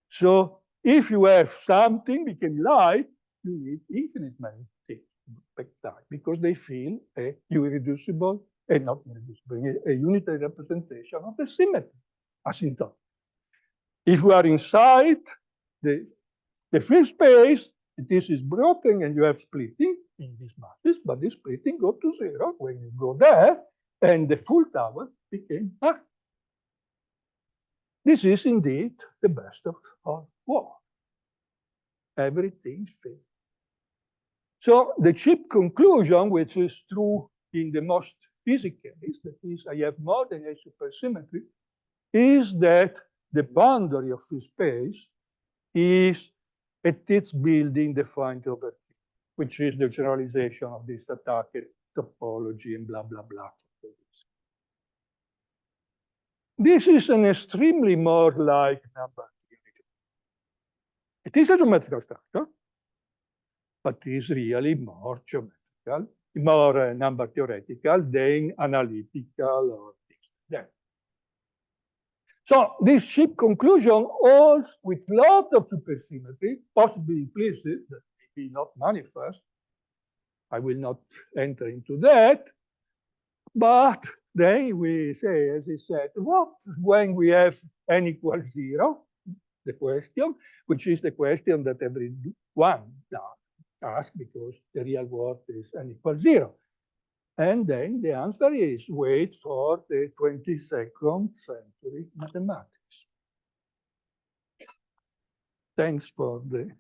So if you have something become light, you need infinite many things because they feel a irreducible, not irreducible, a unitary representation of the symmetry, asymptotic. If we are inside the field space, this is broken and you have splitting in these masses, but this splitting goes to zero when you go there, and the full tower became massive. This is indeed the best of our world. Everything fits. So the cheap conclusion, which is true in the most easy case, that is, I have more than a supersymmetry, is that the boundary of the space is at its building defined over T, which is the generalization of this attacker topology and blah, blah, blah. This is an extremely more like number theory. It is a geometrical structure, but it is really more geometrical, more number theoretical than analytical or things like that. So this cheap conclusion holds with lots of supersymmetry, possibly implicit, that may be not manifest. I will not enter into that. But then we say, as I said, what when we have n equals 0, the question, which is the question that everyone asks because the real world is n equals 0. And then the answer is wait for the 22nd century mathematics. Thanks for the...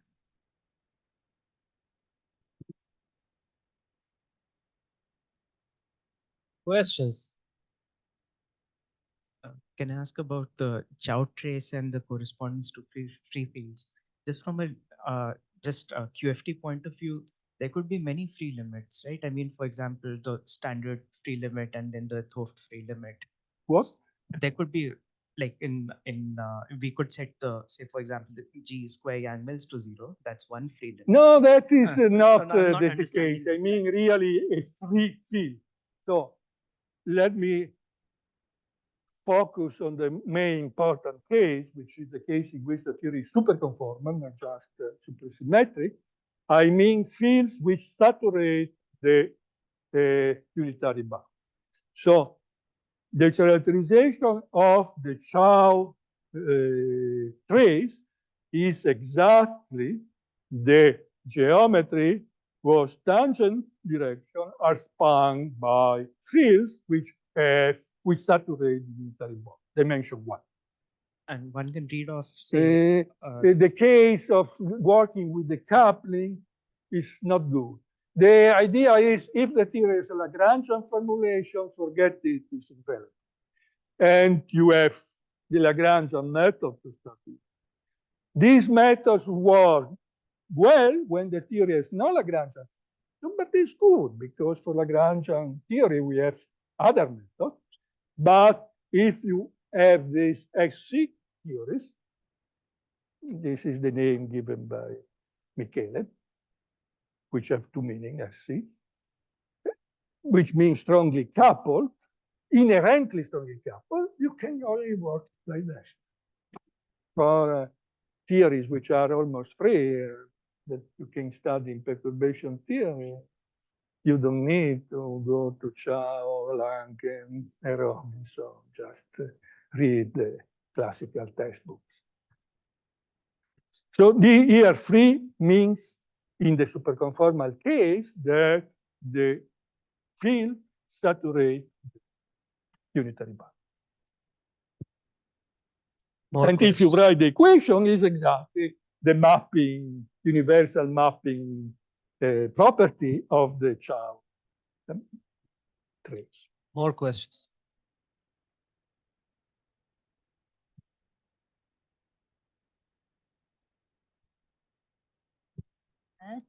Questions? Can I ask about the Chow trace and the correspondence to free fields? Just from a QFT point of view, there could be many free limits, right? I mean, for example, the standard free limit and then the 't Hooft free limit. What? There could be like we could set the, say, for example, the G square Yang-Mills to 0. That's one free limit. No, that is not not the case. I mean, really a free field. So let me focus on the main important case, which is the case in which the theory is superconformal, not just supersymmetric. I mean fields which saturate the unitary bound. So the characterization of the Chow trace is exactly the geometry whose tangent direction are spun by fields which saturate the unitary bound, dimension 1. And one can read off, say, the case of working with the coupling is not good. The idea is if the theory is a Lagrangian formulation, forget it, it's irrelevant. And you have the Lagrangian method to study. These methods work well when the theory is not Lagrangian, but it's good because for Lagrangian theory we have other methods. But if you have these SC theories, this is the name given by Michele, which have two meanings, SC, which means strongly coupled, inherently strongly coupled, you can only work like that. For theories which are almost free, that you can study in perturbation theory. You don't need to go to Chow, Langen, and Robinson. Just read the classical textbooks. So the here free means, in the superconformal case, that the field saturates unitary bound. And if you write the equation, is exactly the mapping, universal mapping property of the Chow trace. More questions?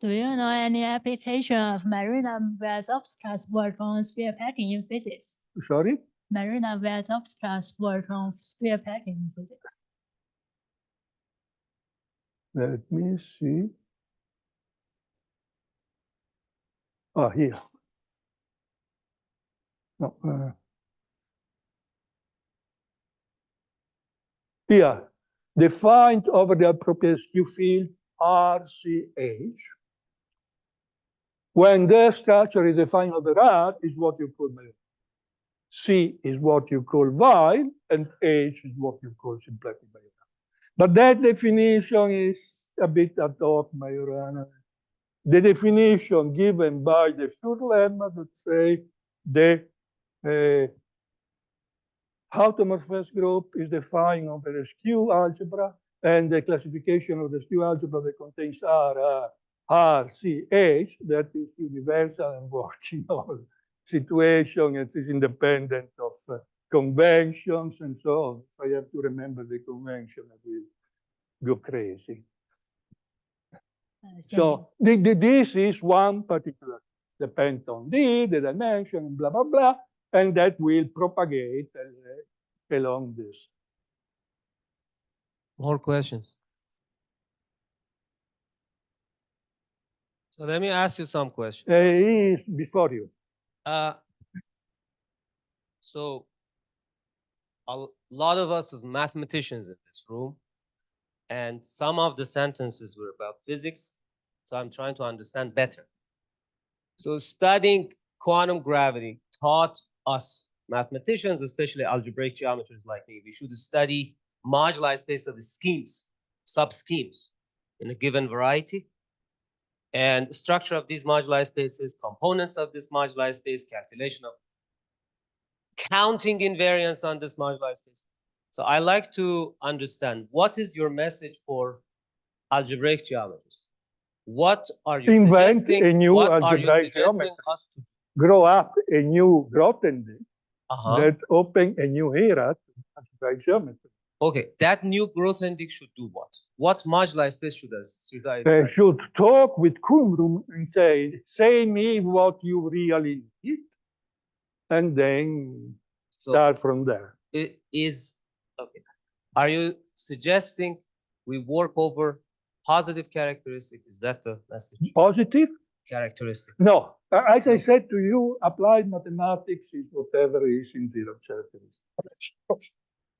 Do you know any application of Marina-Vazov's transversion sphere packing in physics? Sorry? Marina-Vazov's transversion sphere packing in physics. Let me see. Oh, here. No, here, defined over the appropriate skew field RCH. When the structure is defined over R, is what you call Majorana. C is what you call Weil, and H is what you call symplectic Majorana. But that definition is a bit ad hoc Majorana. The definition given by the Schur lemma that say the automorphous group is defined over a skew algebra, and the classification of the skew algebra that contains R, C, H, that is universal and working on situation. It is independent of conventions and so on. If I have to remember the convention, I will go crazy. So this is one particular, depends on D, the dimension, blah, blah, blah, and that will propagate along this. More questions? So let me ask you some questions. He is before you. So a lot of us as mathematicians in this room, and some of the sentences were about physics, so I'm trying to understand better. So studying quantum gravity taught us mathematicians, especially algebraic geometers like me, we should study moduli space of schemes, sub-schemes in a given variety, and structure of these moduli spaces, components of this moduli space, calculation of counting invariance on this moduli space. So I like to understand, what is your message for algebraic geometers? What are you Invent suggesting? a new What are you algebraic suggesting geometry. us to do? Grow up a new Grothendieck Uh-huh. that open a new era to algebraic geometry. Okay, that new Grothendieck should do what? What moduli space should I They study? should talk with Qumrum and say me what you really need, and then start from there. It is, okay. Are you suggesting we work over positive characteristic? Is that the message? Positive? Characteristic. No. As I said to you, applied mathematics is whatever is in zero characteristics.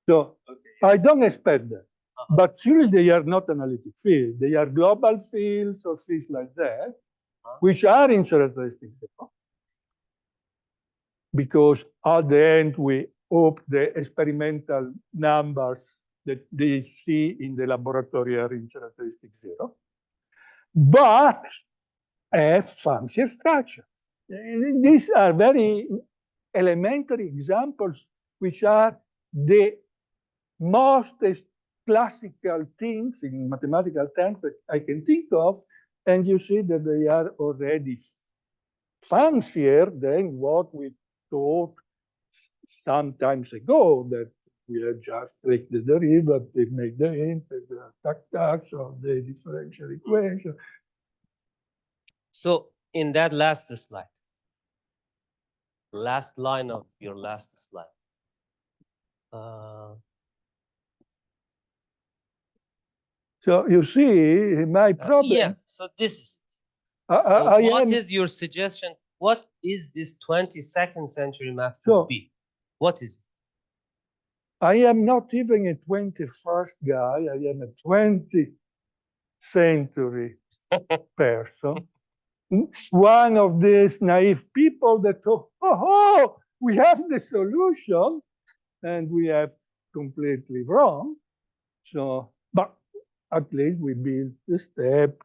So I don't expect that. But surely they are not analytic fields. They are global fields or fields like that, which are in characteristic zero. Because at the end, we hope the experimental numbers that they see in the laboratory are in characteristic zero. But have fancier structure. These are very elementary examples, which are the most classical things in mathematical terms that I can think of, and you see that they are already fancier than what we thought some times ago, that we have just take the derivative, make the integral, tac, of the differential equation. So in that last slide, last line of your last slide, so you see, my problem. yeah, so this is, what is your suggestion? What is this 22nd century math to be? What is it? I am not even a 21st guy. I am a 20th century person. One of these naive people that thought, oh, we have the solution, and we have completely wrong. So, but at least we built the step.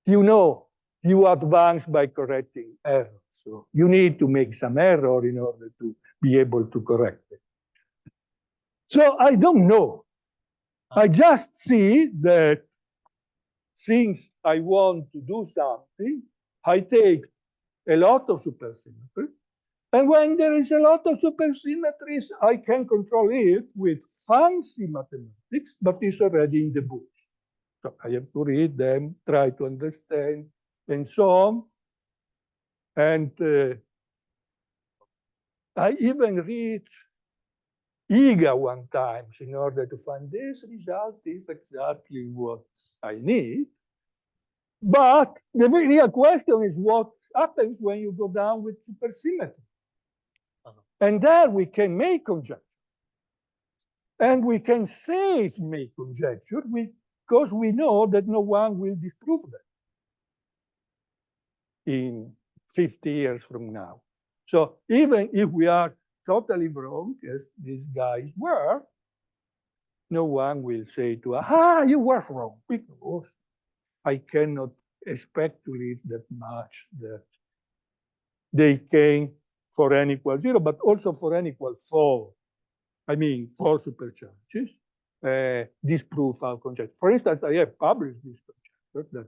You know, you advance by correcting error. So you need to make some error in order to be able to correct it. So I don't know. I just see that since I want to do something, I take a lot of supersymmetry. And when there is a lot of supersymmetries, I can control it with fancy mathematics, but it's already in the books. So I have to read them, try to understand, and so on. And I even read IGA one time in order to find this result is exactly what I need. But the real question is what happens when you go down with supersymmetry. And there we can make conjecture. And we can safe make conjecture because we know that no one will disprove that in 50 years from now. So even if we are totally wrong, as these guys were, no one will say to us, you were wrong, because I cannot expect to live that much that they came for n equals 0, but also for n equals 4. I mean, 4 supercharges, disprove our conjecture. For instance, I have published this conjecture that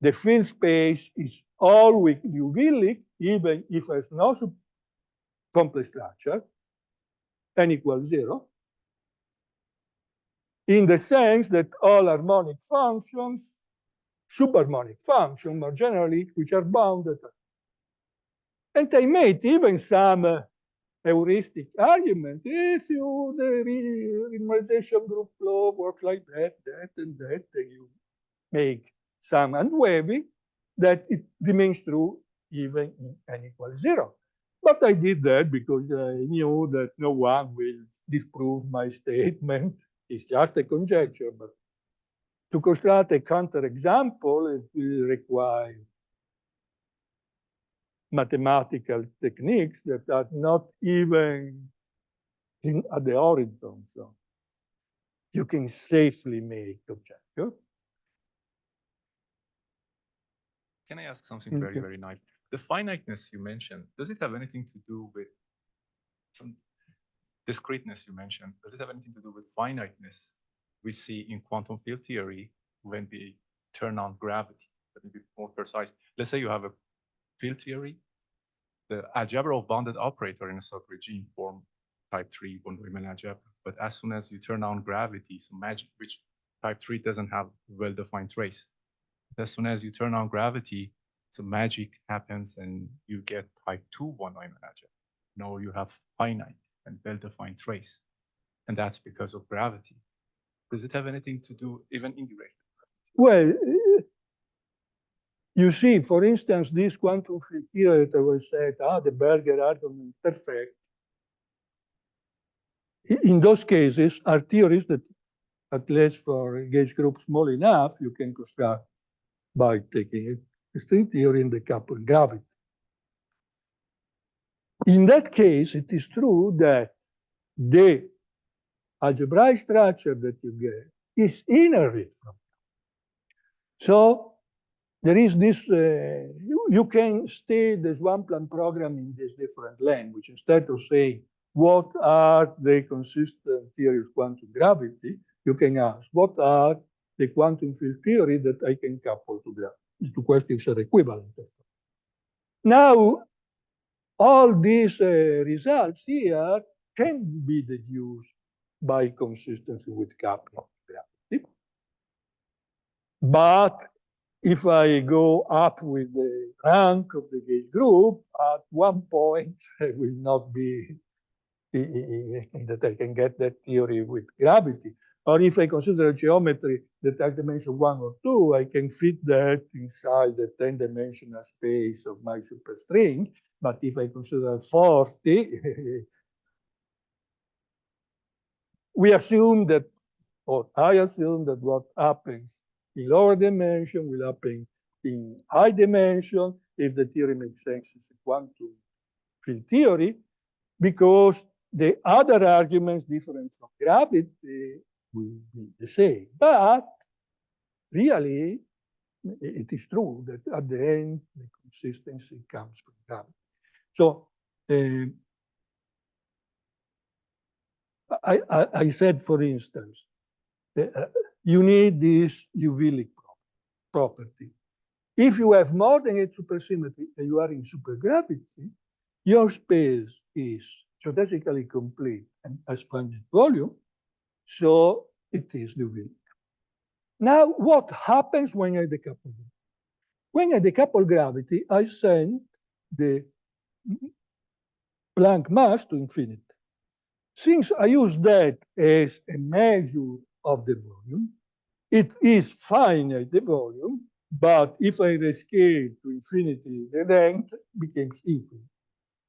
the field space is always Liouville, even if there's no complex structure, n equals 0, in the sense that all harmonic functions, subharmonic functions more generally, which are bounded. And I made even some heuristic argument. If you, the renormalization group law works like that, and that, then you make some unwavy, that it remains true even in n equals 0. But I did that because I knew that no one will disprove my statement. It's just a conjecture, but to construct a counterexample, it will require mathematical techniques that are not even at the horizon. So you can safely make conjecture. Can I ask something very, very naive? The finiteness you mentioned, does it have anything to do with some discreteness you mentioned? Does it have anything to do with finiteness we see in quantum field theory when we turn on gravity? Let me be more precise. Let's say you have a field theory, the algebra of bounded operator in a sub-regime form type 3 one-Riemann algebra. But as soon as you turn on gravity, some magic, which type 3 doesn't have well-defined trace. As soon as you turn on gravity, some magic happens and you get type 2 one-Riemann algebra. Now you have finite and well-defined trace. And that's because of gravity. Does it have anything to do even indirectly? Well, you see, for instance, this quantum field theory that was said, the Berger argument is perfect. In those cases, are theories that, at least for gauge group small enough, you can construct by taking a string theory and decoupling gravity. In that case, it is true that the algebraic structure that you get is inherent from it. So there is this, you can state this one-plan program in this different language. Instead of saying, what are the consistent theories of quantum gravity, you can ask, what are the quantum field theory that I can couple to gravity? The two questions are equivalent. Now, all these results here can be deduced by consistency with coupling gravity. But if I go up with the rank of the gauge group, at one point, it will not be that I can get that theory with gravity. Or if I consider a geometry that has dimension 1 or 2, I can fit that inside the 10-dimensional space of my superstring. But if I consider 40, we assume that, or I assume that what happens in lower dimension, will happen in high dimension, if the theory makes sense as a quantum field theory, because the other arguments different from gravity will be the same. But really, it is true that at the end, the consistency comes from gravity. So I said, for instance, you need this Liouville property. If you have more than a supersymmetry and you are in supergravity, your space is geodesically complete and has finite volume, so it is Liouville. Now, what happens when I decouple? When I decouple gravity, I send the Planck mass to infinity. Since I use that as a measure of the volume, it is finite, the volume, but if I rescale to infinity, the length becomes infinite.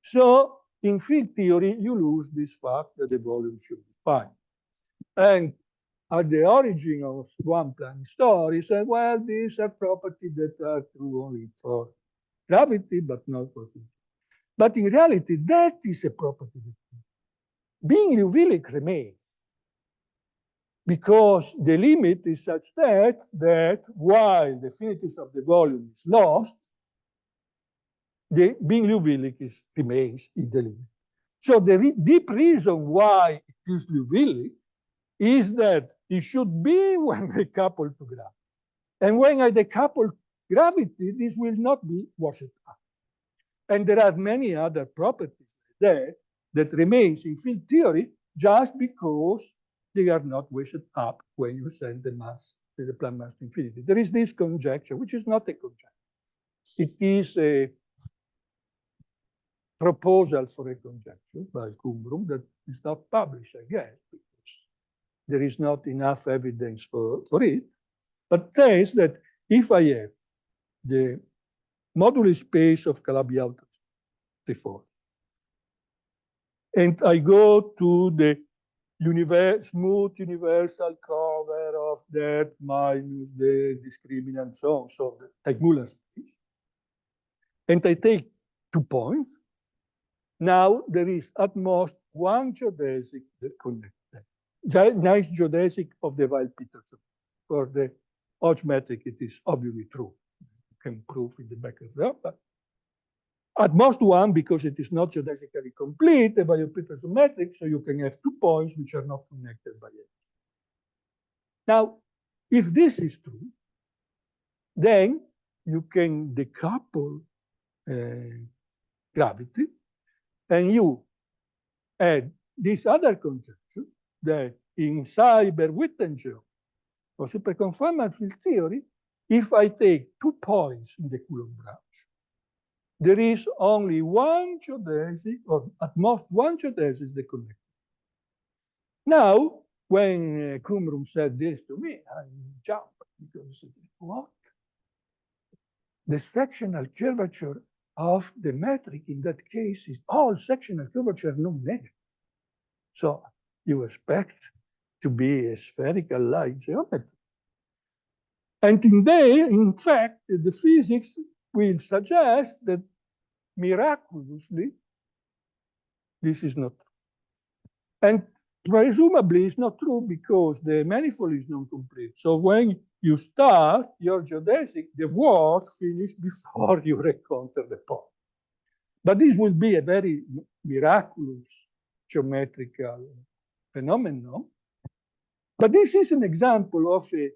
So in field theory, you lose this fact that the volume should be finite. And at the origin of one Planck story, said, well, these are properties that are true only for gravity, but not for field. But in reality, that is a property that being Liouville remains, because the limit is such that while the finiteness of the volume is lost, the being Liouville remains in the limit. So the deep reason why it is Liouville is that it should be when I decouple to gravity. And when I decouple gravity, this will not be washed out. And there are many other properties there that remains in field theory just because they are not washed up when you send the mass, the Planck mass to infinity. There is this conjecture, which is not a conjecture. It is a proposal for a conjecture by Kumrum that is not published, I guess, because there is not enough evidence for it, but says that if I have the moduli space of Calabi-Yau triform, and I go to the smooth universal cover of that minus the discriminant, so the Teichmuller space, and I take 2 points, now there is at most one geodesic that connects them. Nice geodesic of the Weil-Peterson. For the Hodge metric, it is obviously true. You can prove in the back of that, but at most one, because it is not geodesically complete, the Weil-Peterson metric, so you can have 2 points which are not connected by it. Now, if this is true, then you can decouple gravity, and you add this other conjecture that in Seiberg-Witten for superconformal field theory, if I take 2 points in the Coulomb branch, there is only one geodesic, or at most one geodesic that connects. Now, when Kumrum said this to me, I jumped because what? The sectional curvature of the metric in that case is all sectional curvature non-negative. So you expect to be a spherical light geometry. And in fact, the physics will suggest that miraculously, this is not true. And presumably it's not true because the manifold is non-complete. So when you start your geodesic, the work finished before you encounter the point. But this will be a very miraculous geometrical phenomenon. But this is an example of a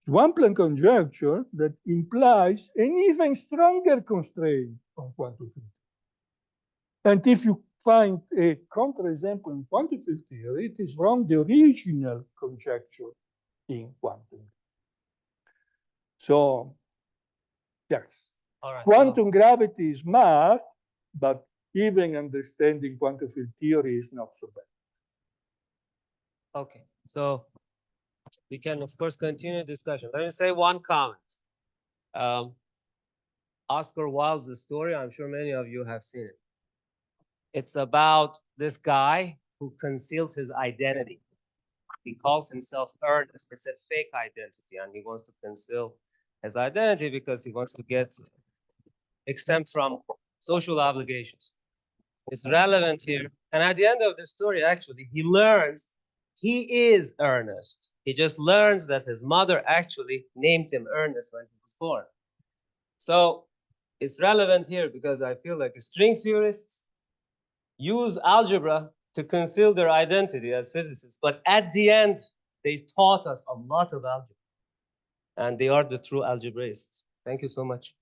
Planck conjecture that implies an even stronger constraint on quantum field. And if you find a counterexample in quantum field theory, it is from the original conjecture in quantum. So, yes, all right, quantum gravity is smart, but even understanding quantum field theory is not so bad. Okay, so we can, of course, continue discussion. Let me say one comment. Oscar Wilde's story, I'm sure many of you have seen it. It's about this guy who conceals his identity. He calls himself Ernest. It's a fake identity, and he wants to conceal his identity because he wants to get exempt from social obligations. It's relevant here. And at the end of the story, actually, he learns he is Ernest. He just learns that his mother actually named him Ernest when he was born. So it's relevant here because I feel like string theorists use algebra to conceal their identity as physicists. But at the end, they taught us a lot of algebra. And they are the true algebraists. Thank you so much.